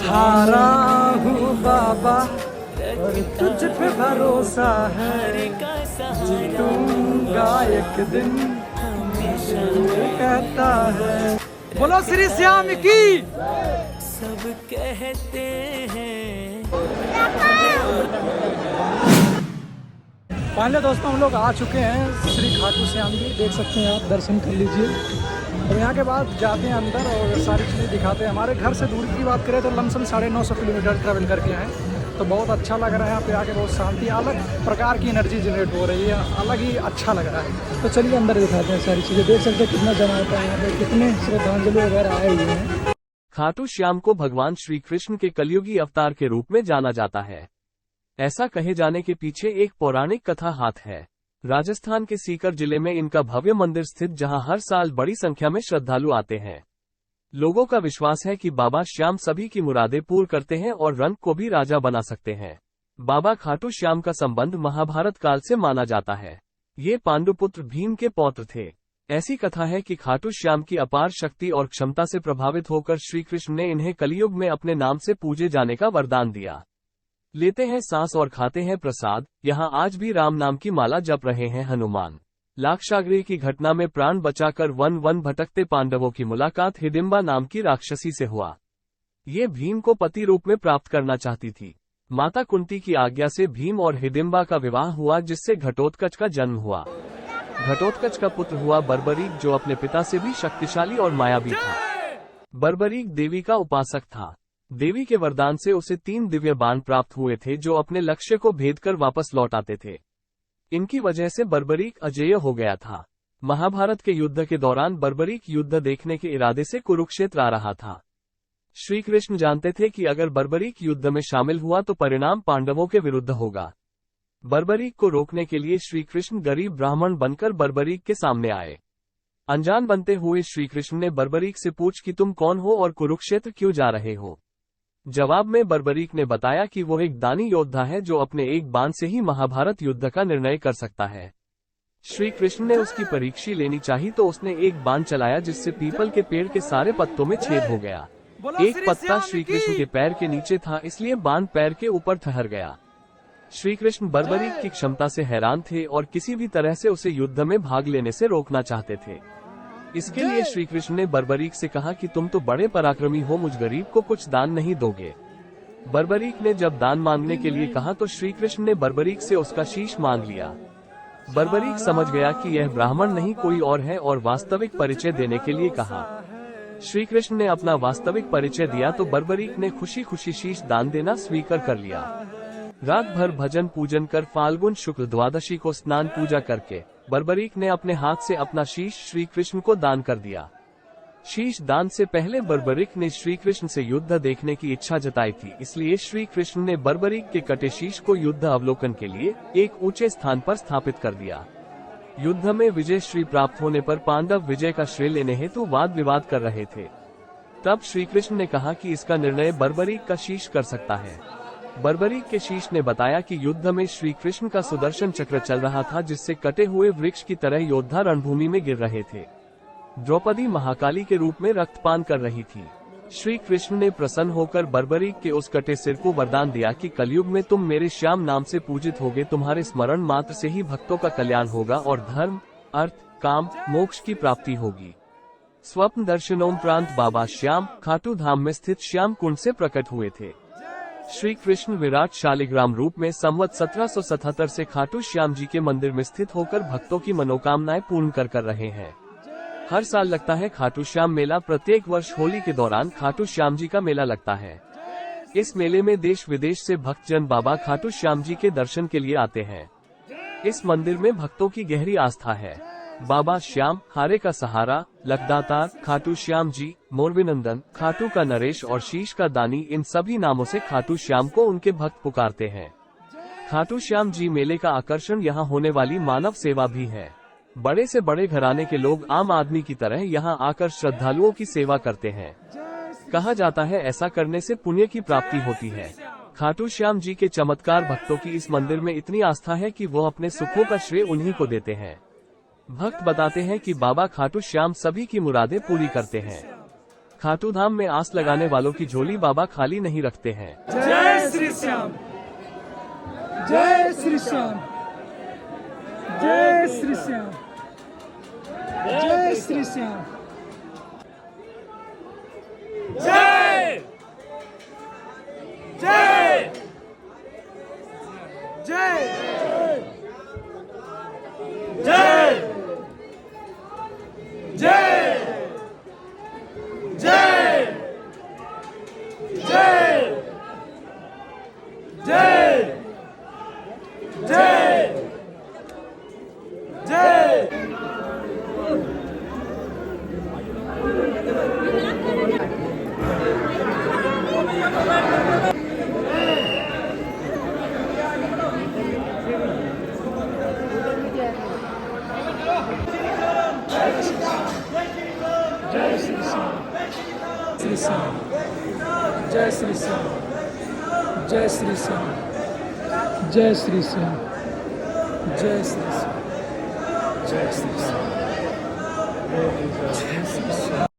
हारा हूँ बाबा और तुझ पे भरोसा है, जीतूंगा एक दिन कहता है। बोलो श्री श्याम की। सब कहते हैं। पहले दोस्तों हम लोग आ चुके हैं श्री खाटू श्याम जी, देख सकते हैं आप, दर्शन कर लीजिए। और यहाँ के बाद जाते हैं अंदर और सारी चीज़ें दिखाते हैं। हमारे घर से दूरी की बात करें तो लमसम 950 किलोमीटर ट्रैवल करके आए, तो बहुत अच्छा लग रहा है यहाँ पे आके। बहुत शांति, अलग प्रकार की एनर्जी जनरेट हो रही है, अलग ही अच्छा लग रहा है। तो चलिए अंदर दिखाते हैं सारी चीज़ें। देख सकते हैं कितना जमा होता है यहाँ पे, कितने श्रद्धांजलि वगैरह आए हुए हैं। खाटू श्याम को भगवान श्री कृष्ण के कलयुगी अवतार के रूप में जाना जाता है। ऐसा कहे जाने के पीछे एक पौराणिक कथा हाथ है। राजस्थान के सीकर जिले में इनका भव्य मंदिर स्थित, जहां हर साल बड़ी संख्या में श्रद्धालु आते हैं। लोगों का विश्वास है कि बाबा श्याम सभी की मुरादें पूर्ण करते हैं और रंग को भी राजा बना सकते हैं। बाबा खाटू श्याम का संबंध महाभारत काल से माना जाता है। ये पांडुपुत्र भीम के पौत्र थे। ऐसी कथा है कि खाटू श्याम की अपार शक्ति और क्षमता से प्रभावित होकर श्री कृष्ण ने इन्हें कलियुग में अपने नाम से पूजे जाने का वरदान दिया। लेते हैं सांस और खाते हैं प्रसाद, यहाँ आज भी राम नाम की माला जप रहे हैं हनुमान। लाक्षागृह की घटना में प्राण बचाकर वन वन भटकते पांडवों की मुलाकात हिडिंबा नाम की राक्षसी से हुआ। ये भीम को पति रूप में प्राप्त करना चाहती थी। माता कुंती की आज्ञा से भीम और हिडिंबा का विवाह हुआ, जिससे घटोत्कच का जन्म हुआ। घटोत्कच का पुत्र हुआ बर्बरीक, जो अपने पिता से भी शक्तिशाली और मायावी था। बर्बरीक देवी का उपासक था। देवी के वरदान से उसे 3 दिव्य बाण प्राप्त हुए थे, जो अपने लक्ष्य को भेद कर वापस लौट आते थे। इनकी वजह से बर्बरीक अजेय हो गया था। महाभारत के युद्ध के दौरान बर्बरीक युद्ध देखने के इरादे से कुरुक्षेत्र आ रहा था। श्री कृष्ण जानते थे कि अगर बर्बरीक युद्ध में शामिल हुआ तो परिणाम पांडवों के विरुद्ध होगा। बर्बरीक को रोकने के लिए श्री कृष्ण गरीब ब्राह्मण बनकर बर्बरीक के सामने आए। अनजान बनते हुए श्री कृष्ण ने बर्बरीक से पूछ कि तुम कौन हो और कुरुक्षेत्र क्यों जा रहे हो। जवाब में बर्बरीक ने बताया कि वो एक दानी योद्धा है, जो अपने एक बाण से ही महाभारत युद्ध का निर्णय कर सकता है। श्री कृष्ण ने उसकी परीक्षा लेनी चाहिए तो उसने एक बाण चलाया, जिससे पीपल के पेड़ के सारे पत्तों में छेद हो गया। एक पत्ता श्री कृष्ण के पैर के नीचे था, इसलिए बाण पैर के ऊपर ठहर गया। श्री कृष्ण बर्बरीक की क्षमता से हैरान थे और किसी भी तरह से उसे युद्ध में भाग लेने से रोकना चाहते थे। इसके लिए श्री कृष्ण ने बर्बरीक से कहा कि तुम तो बड़े पराक्रमी हो, मुझ गरीब को कुछ दान नहीं दोगे। बर्बरीक ने जब दान मांगने के लिए कहा तो श्री कृष्ण ने बर्बरीक से उसका शीश मांग लिया। बर्बरीक समझ गया कि यह ब्राह्मण नहीं कोई और है और वास्तविक परिचय देने के लिए कहा। श्री कृष्ण ने अपना वास्तविक परिचय दिया तो बर्बरीक ने खुशी खुशी शीश दान देना स्वीकार कर लिया। रात भर भजन पूजन कर फाल्गुन शुक्ल द्वादशी को स्नान पूजा करके बर्बरीक ने अपने हाथ से अपना शीश श्री कृष्ण को दान कर दिया। शीश दान से पहले बर्बरीक ने श्री कृष्ण से युद्ध देखने की इच्छा जताई थी, इसलिए श्री कृष्ण ने बर्बरीक के कटे शीश को युद्ध अवलोकन के लिए एक ऊंचे स्थान पर स्थापित कर दिया। युद्ध में विजय श्री प्राप्त होने पर पांडव विजय का श्रेय लेने हेतु वाद विवाद कर रहे थे। तब श्री कृष्ण ने कहा कि इसका निर्णय बर्बरीक का शीश कर सकता है। बर्बरीक के शीश ने बताया कि युद्ध में श्री कृष्ण का सुदर्शन चक्र चल रहा था, जिससे कटे हुए वृक्ष की तरह योद्धा रणभूमि में गिर रहे थे। द्रौपदी महाकाली के रूप में रक्तपान कर रही थी। श्री कृष्ण ने प्रसन्न होकर बर्बरीक के उस कटे सिर को वरदान दिया कि कलयुग में तुम मेरे श्याम नाम से पूजित होगे, तुम्हारे स्मरण मात्र से ही भक्तों का कल्याण होगा और धर्म, अर्थ, काम, मोक्ष की प्राप्ति होगी। स्वप्न दर्शनोपरांत बाबा श्याम खाटू धाम में स्थित श्याम कुंड से प्रकट हुए थे। श्री कृष्ण विराट शालिग्राम रूप में संवत 1777 से खाटू श्याम जी के मंदिर में स्थित होकर भक्तों की मनोकामनाएं पूर्ण कर रहे हैं। हर साल लगता है खाटू श्याम मेला। प्रत्येक वर्ष होली के दौरान खाटू श्याम जी का मेला लगता है। इस मेले में देश विदेश से भक्तजन बाबा खाटू श्याम जी के दर्शन के लिए आते हैं। इस मंदिर में भक्तों की गहरी आस्था है। बाबा श्याम, हारे का सहारा, लखदातार, खाटू श्याम जी, मोरविनंदन, खाटू का नरेश और शीश का दानी, इन सभी नामों से खाटू श्याम को उनके भक्त पुकारते हैं। खाटू श्याम जी मेले का आकर्षण यहाँ होने वाली मानव सेवा भी है। बड़े से बड़े घराने के लोग आम आदमी की तरह यहाँ आकर श्रद्धालुओं की सेवा करते हैं। कहा जाता है ऐसा करने से पुण्य की प्राप्ति होती है। खाटू श्याम जी के चमत्कार भक्तों की इस मंदिर में इतनी आस्था है कि वो अपने सुखों का श्रेय उन्हीं को देते हैं। भक्त बताते हैं कि बाबा खाटू श्याम सभी की मुरादें पूरी करते हैं। खाटू धाम में आस लगाने वालों की झोली बाबा खाली नहीं रखते हैं। जय श्री श्याम, जय श्री श्याम, जय श्री श्याम, जय श्री श्याम, जय जय जय जय जय जय जय जय जय जय जय श्री श्याम, श्री श्याम, जय श्री श्याम, जय श्री श्याम, जय श्री श्याम, जय श्री श्याम, जय श्री श्याम, जय श्री श्याम।